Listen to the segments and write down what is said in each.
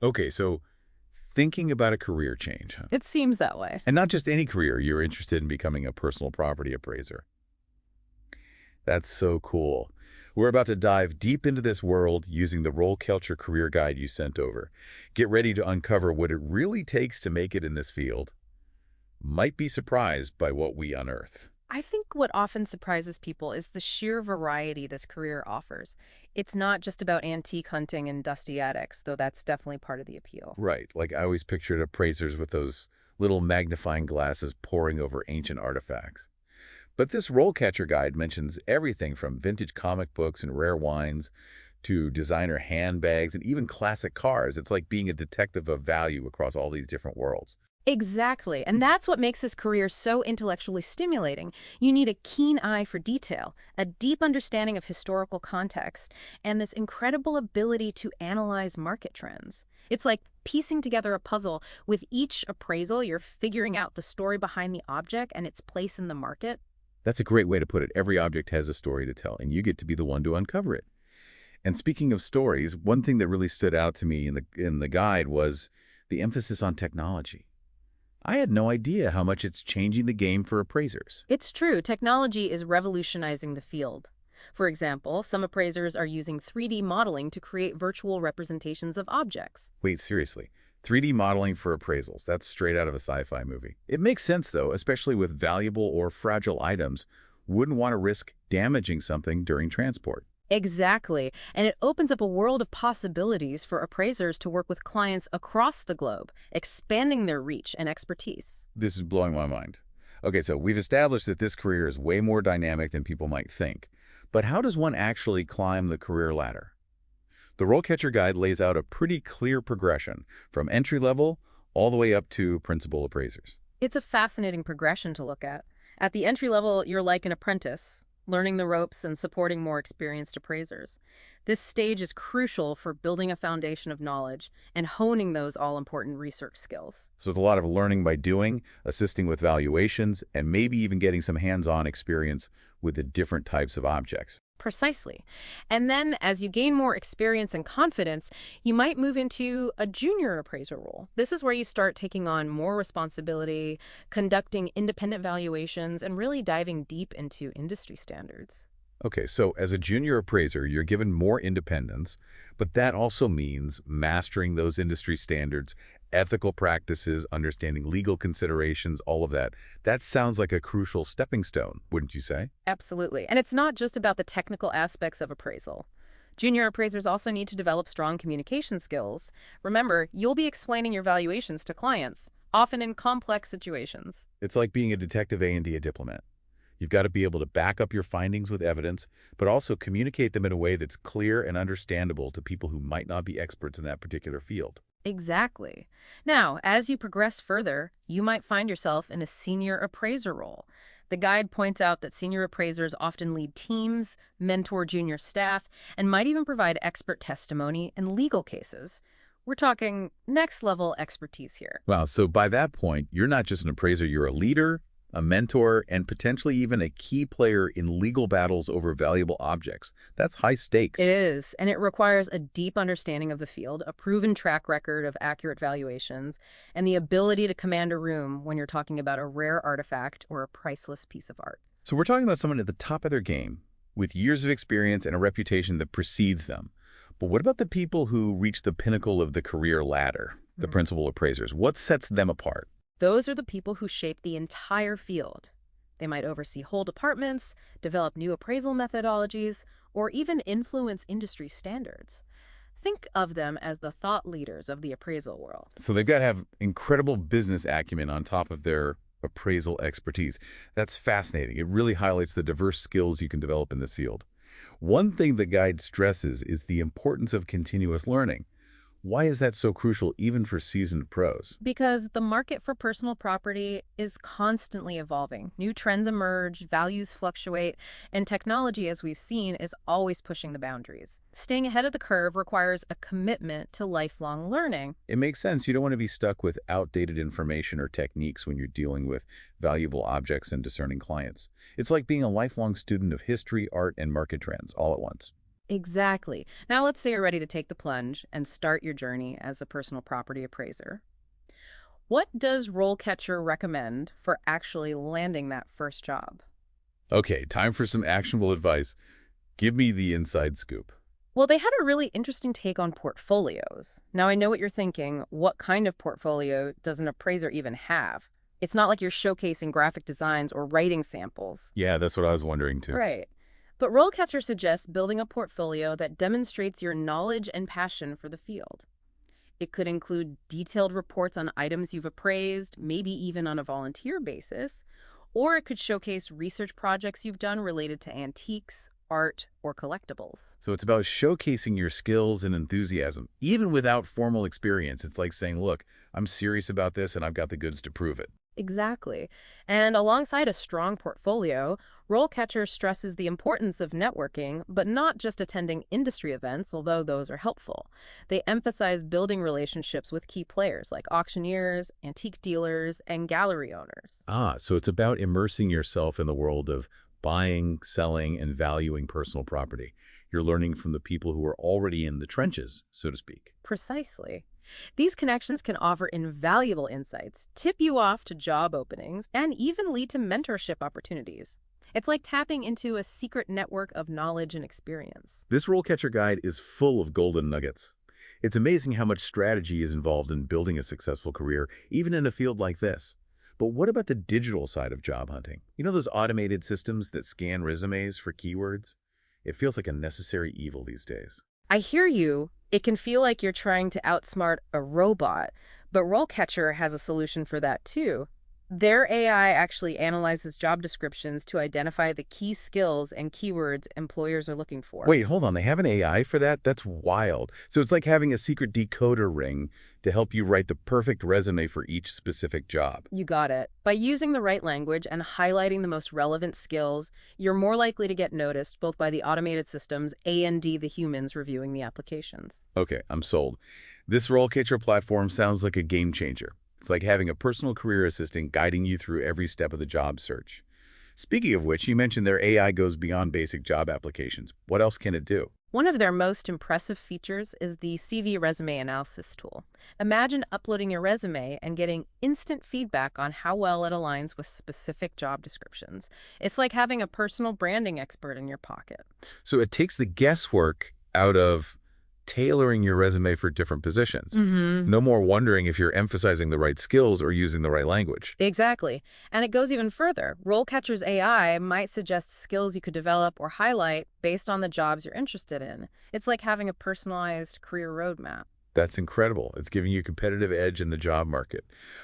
Okay, so thinking about a career change, huh? It seems that way. And not just any career, you're interested in becoming a personal property appraiser. That's so cool. We're about to dive deep into this world using the RoleCatcher career guide you sent over. Get ready to uncover what it really takes to make it in this field. Might be surprised by what we unearth. I think what often surprises people is the sheer variety this career offers. It's not just about antique hunting and dusty attics, though that's definitely part of the appeal. Right, like I always pictured appraisers with those little magnifying glasses poring over ancient artifacts. But this RoleCatcher guide mentions everything from vintage comic books and rare wines to designer handbags and even classic cars. It's like being a detective of value across all these different worlds. Exactly, and that's what makes this career so intellectually stimulating. You need a keen eye for detail, a deep understanding of historical context, and this incredible ability to analyze market trends. It's like piecing together a puzzle. With each appraisal, you're figuring out the story behind the object and its place in the market. That's a great way to put it. Every object has a story to tell, and you get to be the one to uncover it. And speaking of stories, one thing that really stood out to me in the guide was the emphasis on technology. I had no idea how much it's changing the game for appraisers. It's true, technology is revolutionizing the field. For example, some appraisers are using 3D modeling to create virtual representations of objects. Wait, seriously. 3D modeling for appraisals. That's straight out of a sci-fi movie. It makes sense, though, especially with valuable or fragile items. Wouldn't want to risk damaging something during transport. Exactly, and it opens up a world of possibilities for appraisers to work with clients across the globe, expanding their reach and expertise. This is blowing my mind. Okay, so we've established that this career is way more dynamic than people might think. But how does one actually climb the career ladder? The RoleCatcher Guide lays out a pretty clear progression from entry level all the way up to principal appraisers. It's a fascinating progression to look at. At the entry level, you're like an apprentice, learning the ropes and supporting more experienced appraisers. This stage is crucial for building a foundation of knowledge and honing those all-important research skills. So it's a lot of learning by doing, assisting with valuations, and maybe even getting some hands-on experience with the different types of objects. Precisely. And then, as you gain more experience and confidence, you might move into a junior appraiser role. This is where you start taking on more responsibility, conducting independent valuations, and really diving deep into industry standards. Okay, so as a junior appraiser, you're given more independence, but that also means mastering those industry standards, ethical practices, understanding legal considerations, all of that. That sounds like a crucial stepping stone, wouldn't you say? Absolutely. And it's not just about the technical aspects of appraisal. Junior appraisers also need to develop strong communication skills. Remember, you'll be explaining your valuations to clients, often in complex situations. It's like being a detective and a diplomat. You've got to be able to back up your findings with evidence, but also communicate them in a way that's clear and understandable to people who might not be experts in that particular field. Exactly. Now, as you progress further, you might find yourself in a senior appraiser role. The guide points out that senior appraisers often lead teams, mentor junior staff, and might even provide expert testimony in legal cases. We're talking next-level expertise here. Wow, so by that point, you're not just an appraiser, you're a leader, a mentor, and potentially even a key player in legal battles over valuable objects. That's high stakes. It is, and it requires a deep understanding of the field, a proven track record of accurate valuations, and the ability to command a room when you're talking about a rare artifact or a priceless piece of art. So we're talking about someone at the top of their game, with years of experience and a reputation that precedes them. But what about the people who reach the pinnacle of the career ladder, the principal appraisers? What sets them apart? Those are the people who shape the entire field. They might oversee whole departments, develop new appraisal methodologies, or even influence industry standards. Think of them as the thought leaders of the appraisal world. So they've got to have incredible business acumen on top of their appraisal expertise. That's fascinating. It really highlights the diverse skills you can develop in this field. One thing the guide stresses is the importance of continuous learning. Why is that so crucial even for seasoned pros? Because the market for personal property is constantly evolving. New trends emerge, values fluctuate, and technology, as we've seen, is always pushing the boundaries. Staying ahead of the curve requires a commitment to lifelong learning. It makes sense. You don't want to be stuck with outdated information or techniques when you're dealing with valuable objects and discerning clients. It's like being a lifelong student of history, art, and market trends all at once. Exactly. Now let's say you're ready to take the plunge and start your journey as a personal property appraiser. What does RoleCatcher recommend for actually landing that first job? Okay, time for some actionable advice. Give me the inside scoop. Well, they had a really interesting take on portfolios. Now, I know what you're thinking. What kind of portfolio does an appraiser even have? It's not like you're showcasing graphic designs or writing samples. Yeah, that's what I was wondering too. Right. But RoleCatcher suggests building a portfolio that demonstrates your knowledge and passion for the field. It could include detailed reports on items you've appraised, maybe even on a volunteer basis, or it could showcase research projects you've done related to antiques, art, or collectibles. So it's about showcasing your skills and enthusiasm, even without formal experience. It's like saying, look, I'm serious about this and I've got the goods to prove it. Exactly. And alongside a strong portfolio, RoleCatcher stresses the importance of networking, but not just attending industry events, although those are helpful. They emphasize building relationships with key players like auctioneers, antique dealers, and gallery owners. Ah, so it's about immersing yourself in the world of buying, selling, and valuing personal property. You're learning from the people who are already in the trenches, so to speak. Precisely. These connections can offer invaluable insights, tip you off to job openings, and even lead to mentorship opportunities. It's like tapping into a secret network of knowledge and experience. This RoleCatcher guide is full of golden nuggets. It's amazing how much strategy is involved in building a successful career, even in a field like this. But what about the digital side of job hunting? You know those automated systems that scan resumes for keywords? It feels like a necessary evil these days. I hear you. It can feel like you're trying to outsmart a robot, but RoleCatcher has a solution for that too. Their AI actually analyzes job descriptions to identify the key skills and keywords employers are looking for. Wait, hold on. They have an AI for that? That's wild. So it's like having a secret decoder ring to help you write the perfect resume for each specific job. You got it. By using the right language and highlighting the most relevant skills, you're more likely to get noticed both by the automated systems and the humans reviewing the applications. Okay, I'm sold. This RoleCatcher platform sounds like a game changer. It's like having a personal career assistant guiding you through every step of the job search. Speaking of which, you mentioned their AI goes beyond basic job applications. What else can it do? One of their most impressive features is the CV resume analysis tool. Imagine uploading your resume and getting instant feedback on how well it aligns with specific job descriptions. It's like having a personal branding expert in your pocket. So it takes the guesswork out of tailoring your resume for different positions. No more wondering if you're emphasizing the right skills or using the right language. Exactly. And it goes even further. RoleCatcher's AI might suggest skills you could develop or highlight based on the jobs you're interested in. It's like having a personalized career roadmap. That's incredible. It's giving you a competitive edge in the job market.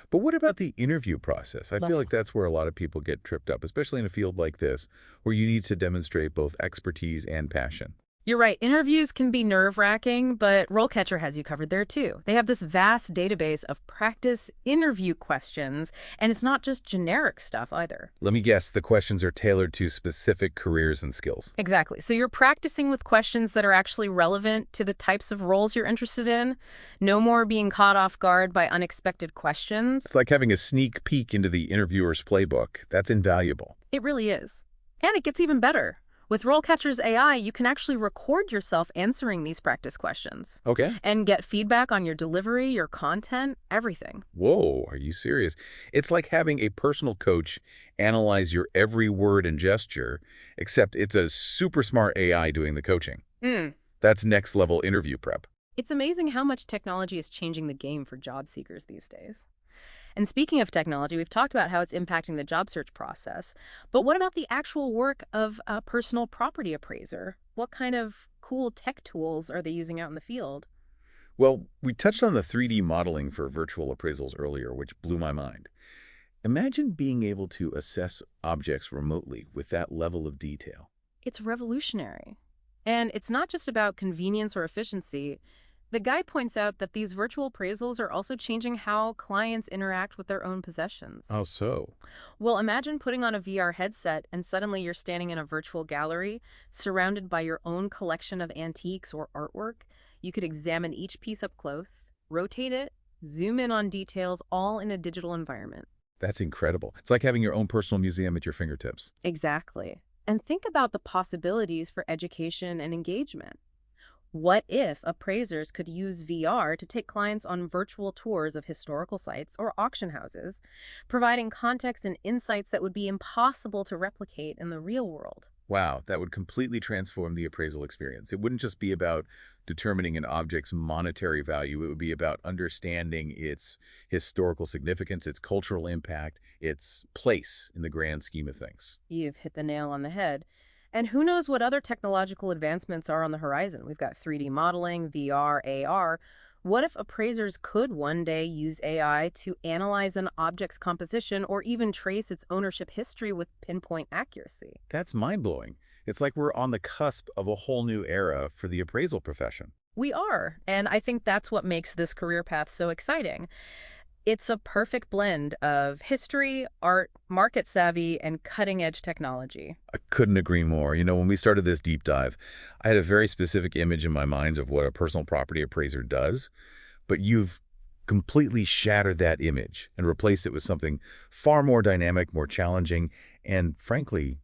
But what about the interview process? I feel like that's where a lot of people get tripped up, especially in a field like this, where you need to demonstrate both expertise and passion. You're right. Interviews can be nerve-wracking, but RoleCatcher has you covered there too. They have this vast database of practice interview questions, and it's not just generic stuff either. Let me guess, the questions are tailored to specific careers and skills. Exactly. So you're practicing with questions that are actually relevant to the types of roles you're interested in. No more being caught off guard by unexpected questions. It's like having a sneak peek into the interviewer's playbook. That's invaluable. It really is. And it gets even better. With RoleCatcher's AI, you can actually record yourself answering these practice questions Okay. and get feedback on your delivery, your content, everything. Whoa, are you serious? It's like having a personal coach analyze your every word and gesture, except it's a super smart AI doing the coaching. That's next level interview prep. It's amazing how much technology is changing the game for job seekers these days. And speaking of technology, we've talked about how it's impacting the job search process. But what about the actual work of a personal property appraiser? What kind of cool tech tools are they using out in the field? Well, we touched on the 3D modeling for virtual appraisals earlier, which blew my mind. Imagine being able to assess objects remotely with that level of detail. It's revolutionary. And it's not just about convenience or efficiency. The guy points out that these virtual appraisals are also changing how clients interact with their own possessions. How so? Well, imagine putting on a VR headset and suddenly you're standing in a virtual gallery surrounded by your own collection of antiques or artwork. You could examine each piece up close, rotate it, zoom in on details, all in a digital environment. That's incredible. It's like having your own personal museum at your fingertips. Exactly. And think about the possibilities for education and engagement. What if appraisers could use VR to take clients on virtual tours of historical sites or auction houses, providing context and insights that would be impossible to replicate in the real world? Wow, that would completely transform the appraisal experience. It wouldn't just be about determining an object's monetary value. It would be about understanding its historical significance, its cultural impact, its place in the grand scheme of things. You've hit the nail on the head. And who knows what other technological advancements are on the horizon? We've got 3D modeling, VR, AR. What if appraisers could one day use AI to analyze an object's composition or even trace its ownership history with pinpoint accuracy? That's mind-blowing. It's like we're on the cusp of a whole new era for the appraisal profession. We are. And I think that's what makes this career path so exciting. It's a perfect blend of history, art, market savvy, and cutting edge technology. I couldn't agree more. When we started this deep dive, I had a very specific image in my mind of what a personal property appraiser does, but you've completely shattered that image and replaced it with something far more dynamic, more challenging, and frankly,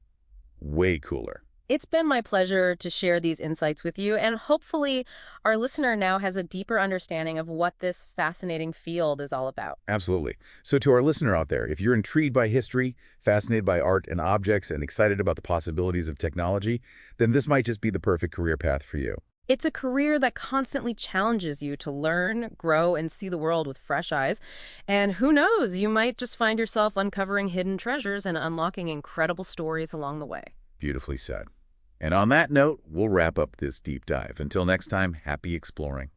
way cooler. It's been my pleasure to share these insights with you, and hopefully, our listener now has a deeper understanding of what this fascinating field is all about. Absolutely. So to our listener out there, if you're intrigued by history, fascinated by art and objects, and excited about the possibilities of technology, then this might just be the perfect career path for you. It's a career that constantly challenges you to learn, grow, and see the world with fresh eyes. And who knows, you might just find yourself uncovering hidden treasures and unlocking incredible stories along the way. Beautifully said. And on that note, we'll wrap up this deep dive. Until next time, happy exploring.